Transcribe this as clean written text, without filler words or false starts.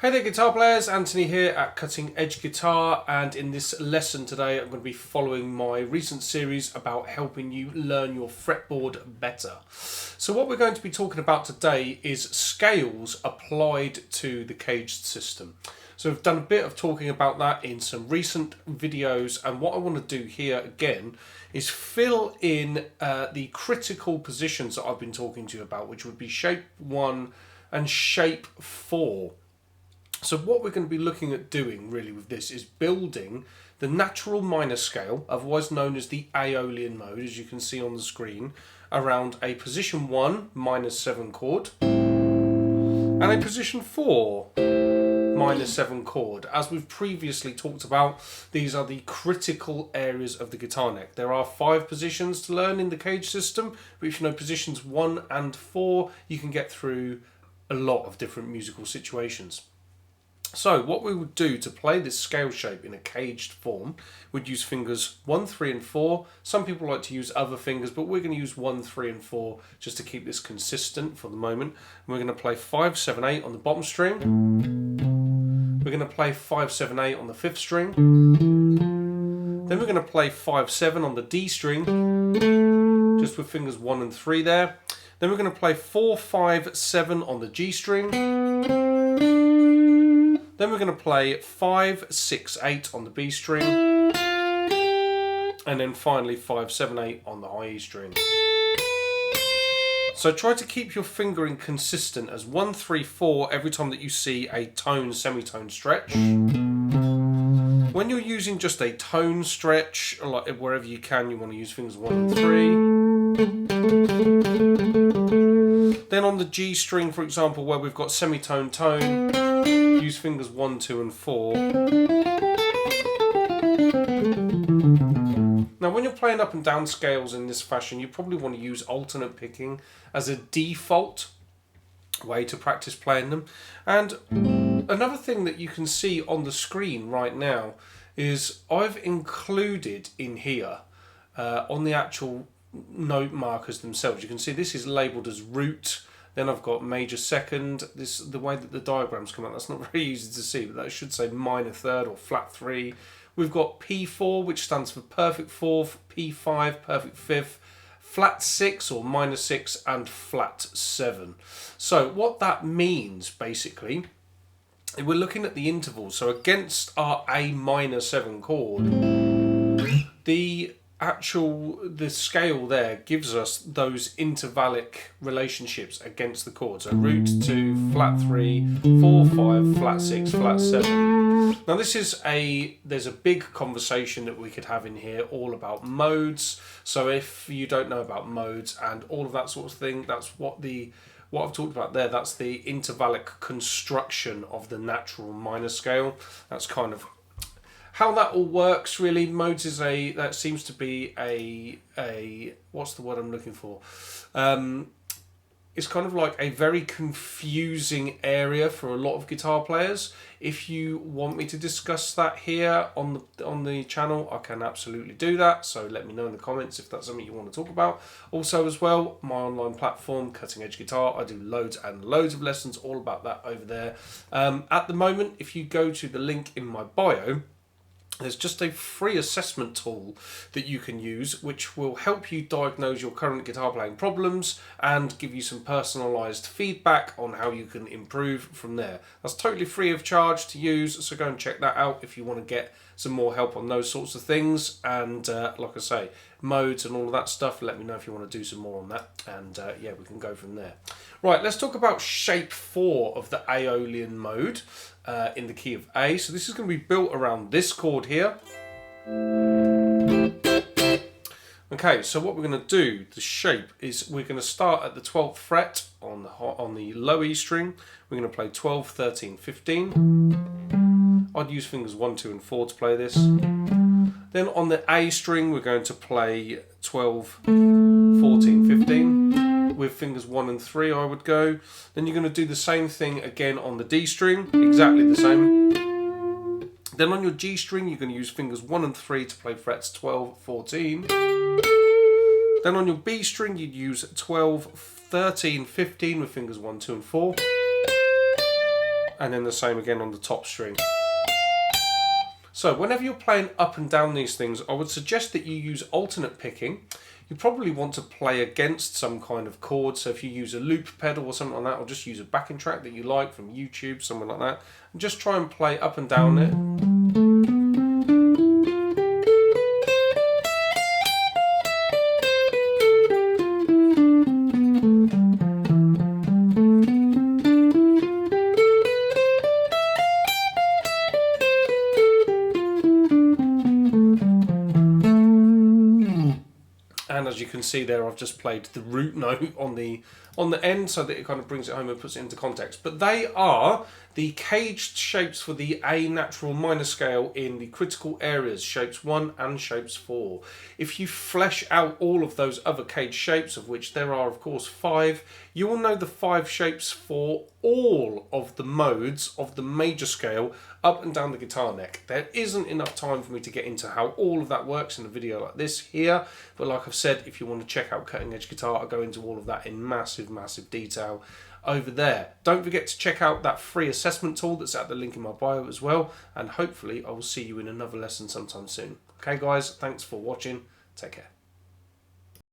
Hey there guitar players, Anthony here at Cutting Edge Guitar, and in this lesson today I'm going to be following my recent series about helping you learn your fretboard better. So what we're going to be talking about today is scales applied to the CAGED system. So we've done a bit of talking about that in some recent videos, and what I want to do here again is fill in the critical positions that I've been talking to you about, which would be shape 1 and shape 4. So what we're going to be looking at doing really with this is building the natural minor scale, otherwise known as the Aeolian mode, as you can see on the screen, around a position 1 minus 7 chord and a position 4 minus 7 chord. As we've previously talked about, these are the critical areas of the guitar neck. There are 5 positions to learn in the CAGED system, but if you know positions 1 and 4, you can get through a lot of different musical situations. So what we would do to play this scale shape in a caged form, we'd use fingers 1, 3 and 4. Some people like to use other fingers, but we're going to use 1, 3 and 4 just to keep this consistent for the moment. And we're going to play 5, 7, 8 on the bottom string. We're going to play 5, 7, 8 on the 5th string. Then we're going to play 5, 7 on the D string, just with fingers 1 and 3 there. Then we're going to play 4, 5, 7 on the G string. Then we're going to play 5, 6, 8 on the B string, and then finally 5, 7, 8 on the high E string. So try to keep your fingering consistent as 1, 3, 4 every time that you see a tone, semitone stretch. When you're using just a tone stretch, like wherever you can, you want to use fingers 1 and 3. Then on the G string, for example, where we've got semitone tone, use fingers 1, 2 and 4. Now when you're playing up and down scales in this fashion, you probably want to use alternate picking as a default way to practice playing them. And another thing that you can see on the screen right now is I've included in here on the actual note markers themselves, you can see this is labelled as root. Then I've got major second. This, the way that the diagrams come out, that's not very easy to see, but that should say minor third or flat 3. We've got P4, which stands for perfect 4th, P5, perfect 5th, flat 6 or minor 6, and flat 7. So what that means, basically, we're looking at the intervals. So against our A minor 7 chord, the scale there gives us those intervallic relationships against the chord. So root 2, flat 3, 4, 5, flat 6, flat 7. Now this is there's a big conversation that we could have in here all about modes. So if you don't know about modes and all of that sort of thing, that's what I've talked about there. That's the intervallic construction of the natural minor scale. That's kind of how that all works, really. Modes is that seems to be a what's the word I'm looking for? It's kind of like a very confusing area for a lot of guitar players. If you want me to discuss that here on the channel, I can absolutely do that. So let me know in the comments if that's something you want to talk about. Also as well, my online platform, Cutting Edge Guitar, I do loads and loads of lessons all about that over there. At the moment, if you go to the link in my bio, there's just a free assessment tool that you can use which will help you diagnose your current guitar playing problems and give you some personalised feedback on how you can improve from there. That's totally free of charge to use, so go and check that out if you want to get some more help on those sorts of things. And like I say, modes and all of that stuff, let me know if you want to do some more on that, and yeah, we can go from there. Right, let's talk about shape 4 of the Aeolian mode in the key of A. So this is going to be built around this chord here. Okay, so what we're going to do, the shape, is we're going to start at the 12th fret on the low E string. We're going to play 12, 13, 15. I'd use fingers 1, 2 and 4 to play this. Then on the A string we're going to play 12, 14, 15. With fingers 1 and 3 I would go. Then you're going to do the same thing again on the D string, exactly the same. Then on your G string you're going to use fingers 1 and 3 to play frets 12, 14. Then on your B string you'd use 12, 13, 15 with fingers 1, 2 and 4. and then the same again on the top string. So whenever you're playing up and down these things, I would suggest that you use alternate picking. You probably want to play against some kind of chord, so if you use a loop pedal or something like that, or just use a backing track that you like from YouTube, something like that, and just try and play up and down it. And as you can see there, I've just played the root note on the end so that it kind of brings it home and puts it into context. But they are the caged shapes for the A natural minor scale in the critical areas, shapes 1 and shapes 4. If you flesh out all of those other caged shapes, of which there are of course 5, you will know the 5 shapes for all of the modes of the major scale up and down the guitar neck. There isn't enough time for me to get into how all of that works in a video like this here, but like I've said, if you want to check out Cutting Edge Guitar, I'll go into all of that in massive detail over there. Don't forget to check out that free assessment tool that's at the link in my bio as well, and hopefully I will see you in another lesson sometime soon. Okay guys, thanks for watching, take care.